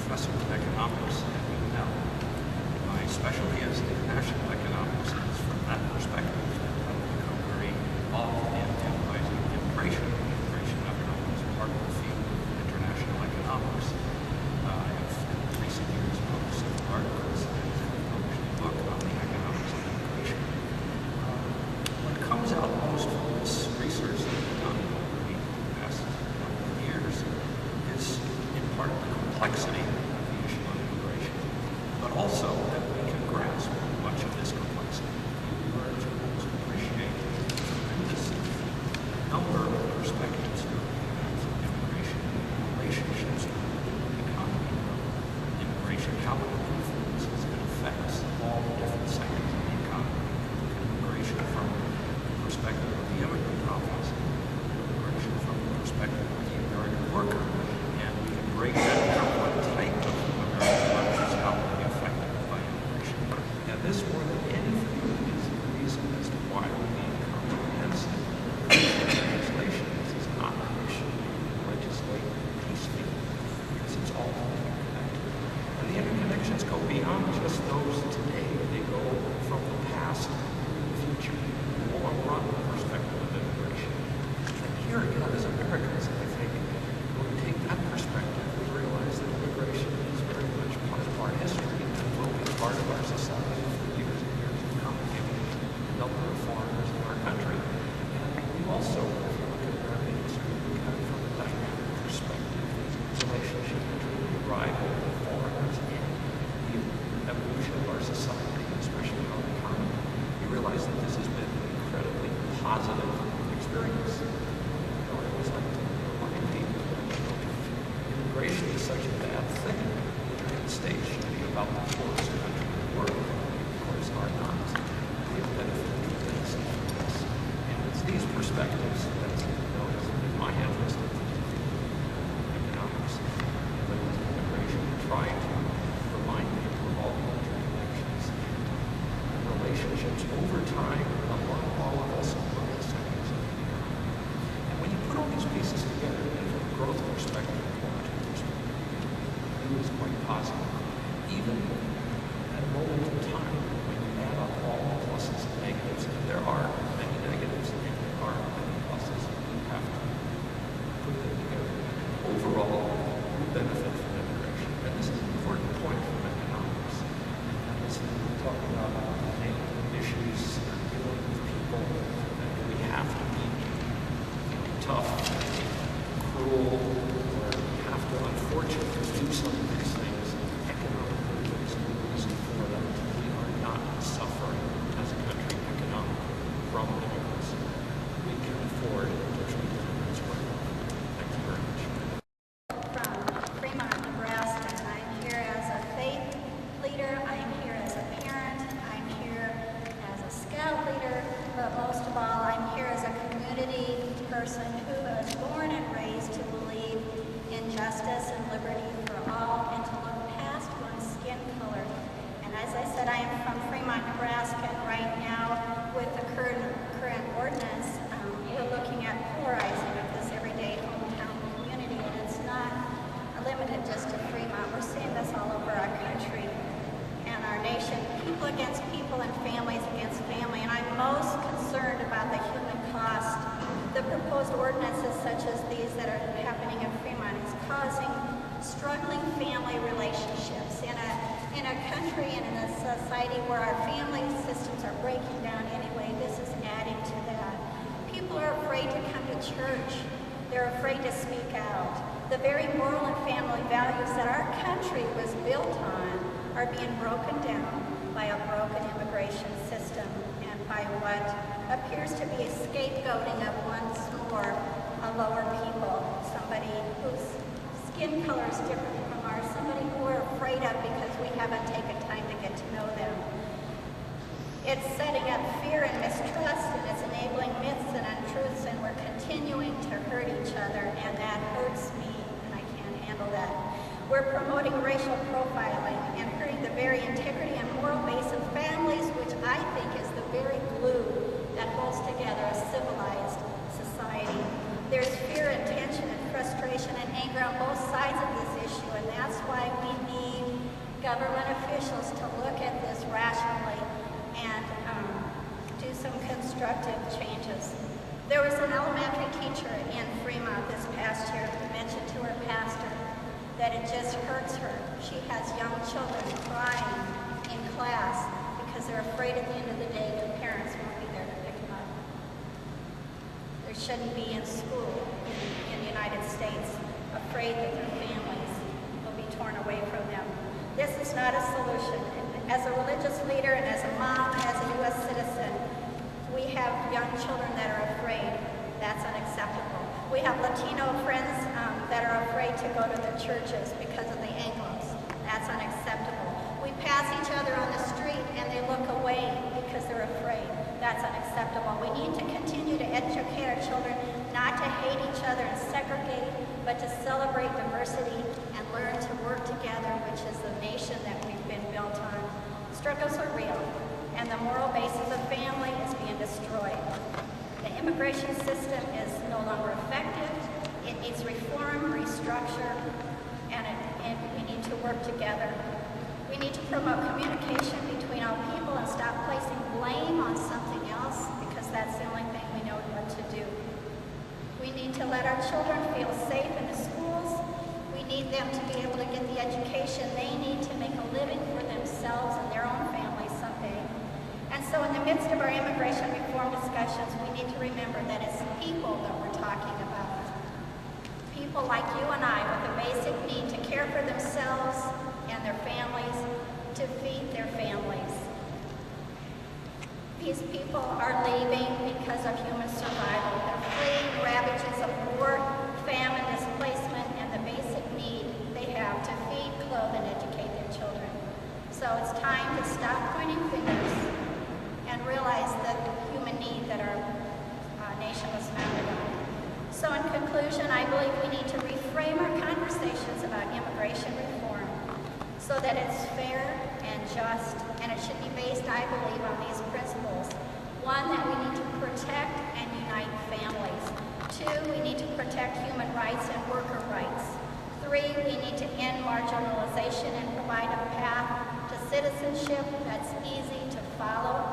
professor of economics at UNL. My specialty is international economics, and it's from that perspective that I've become very involved in analyzing immigration. Immigration I've known as part of the field of international economics. I've in recent years published several articles and published a book on the economics of immigration. What comes out most from this research that we've done over the past couple of years is in part the complexity of the issue of immigration, but also that we can grasp much of this complexity in order to appreciate the tremendous number of perspectives that we have from immigration, relationships with the economy, immigration, how it influences and affects all the different sectors of the economy. Immigration from the perspective of the immigrant process, immigration from the perspective of the American worker, and we can break that down what type of American worker is how to be affected by immigration. And this, more than anything, is the reason as to why we need comprehensive legislation. This is not an issue to legislate piecemeal, because it's all interconnected. And the interconnections go beyond just those today. They go from the past to the future, the long-run perspective of immigration. And here again, as Americans, I think, when we take that perspective, we realize that immigration is very much part of our history and will be part of our society for years and years to come, given the number of foreigners in our country. And we also, if you look at American history, we come from a dynamic perspective, the relationship between the arrival of foreigners and the evolution of our society, especially our economy. We realize that this has been an incredibly positive experience. I always like to remind people that immigration is such a bad thing. The United States should be about the poorest country in the world. Of course, are not. We have benefited tremendously from this. And it's these perspectives that in my interest in economics and immigration, trying to remind people of all the interconnections and relationships over time among all of us and among the sectors of the economy. And when you put all these pieces together, and from a growth perspective, qualitative perspective, the view is quite positive. Even at a moment in time when you add up all the pluses and negatives, and there are many negatives and there are many pluses, you have to put them together. Overall, we benefit from immigration. And this is an important point from economics. And this is talk about issues dealing with people, that we have to be tough, cruel, or we have to unfortunately do some of these things. Economically, there's no reason for them. We are not suffering as a country economically from immigrants. We can afford to treat immigrants well. Thank you very much. From Fremont, Nebraska. I'm here as a faith leader. I'm here as a parent. I'm here as a scout leader. But most of all, I'm here as a community person who was born and raised to believe in justice and liberty for all and to look past one's skin color. And as I said, I am from Fremont, Nebraska, and right now with the current ordinance, we're looking at polarizing of this everyday hometown community, and it's not limited just to Fremont. We're seeing this all over our country and our nation, people against people and families against family, and I'm most concerned about the human cost. The proposed ordinances such as these that are happening in Fremont is causing struggling family relationships in a country and in a society where our family systems are breaking down anyway. This is adding to that. People are afraid to come to church. They're afraid to speak out. The very moral and family values that our country was built on are being broken down by a broken immigration system and by what appears to be a scapegoating of once more a lower people, somebody whose skin color is different from ours, somebody who we're afraid of because we haven't taken time to get to know them. It's setting up fear and mistrust, and it's enabling myths and untruths, and we're continuing to hurt each other, and that hurts me, and I can't handle that. We're promoting racial profiling and hurting the very integrity and moral base of families, which I think is the very glue that holds together a civilized society. There's fear and tension and frustration and anger on both sides government officials to look at this rationally and do some constructive changes. There was an elementary teacher in Fremont this past year who mentioned to her pastor that it just hurts her. She has young children crying in class because they're afraid at the end of the day their parents won't be there to pick them up. They shouldn't be in school in the United States afraid that their families will be torn away from them. This is not a solution. As a religious leader and as a mom and as a U.S. citizen, we have young children that are afraid. That's unacceptable. We have Latino friends that are afraid to go to the churches because of the Anglos. That's unacceptable. We pass each other on the street and they look away because they're afraid. That's unacceptable. We need to continue to educate our children not to hate each other and segregate, but to celebrate diversity and learn to work together, which is the nation that we've been built on. Struggles are real, and the moral basis of family is being destroyed. The immigration system is no longer effective. It needs reform, restructure, and we need to work together. We need to promote communication between all people and stop placing blame on something else, because that's the only thing we know what to do. We need to let our children feel safe in the schools. We need them to be able to get the education they need to make a living for themselves and their own families someday. And so in the midst of our immigration reform discussions, we need to remember that it's people that we're talking about. People like you and I with a basic need to care for themselves and their families, to feed their families. These people are leaving because of human survival. They're fleeing ravages of war, famine, displacement, and the basic need they have to feed, clothe, and educate their children. So it's time to stop pointing fingers and realize the human need that our nation was founded on. So in conclusion, I believe we need to reframe our conversations about immigration reform so that it's fair and just, and it should be based, I believe, on these principles. One, that we need to protect and unite families. Two, we need to protect human rights and worker rights. Three, we need to end marginalization and provide a path to citizenship that's easy to follow.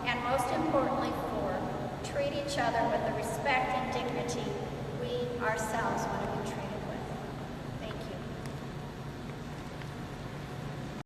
And most importantly, four, treat each other with the respect and dignity we ourselves want to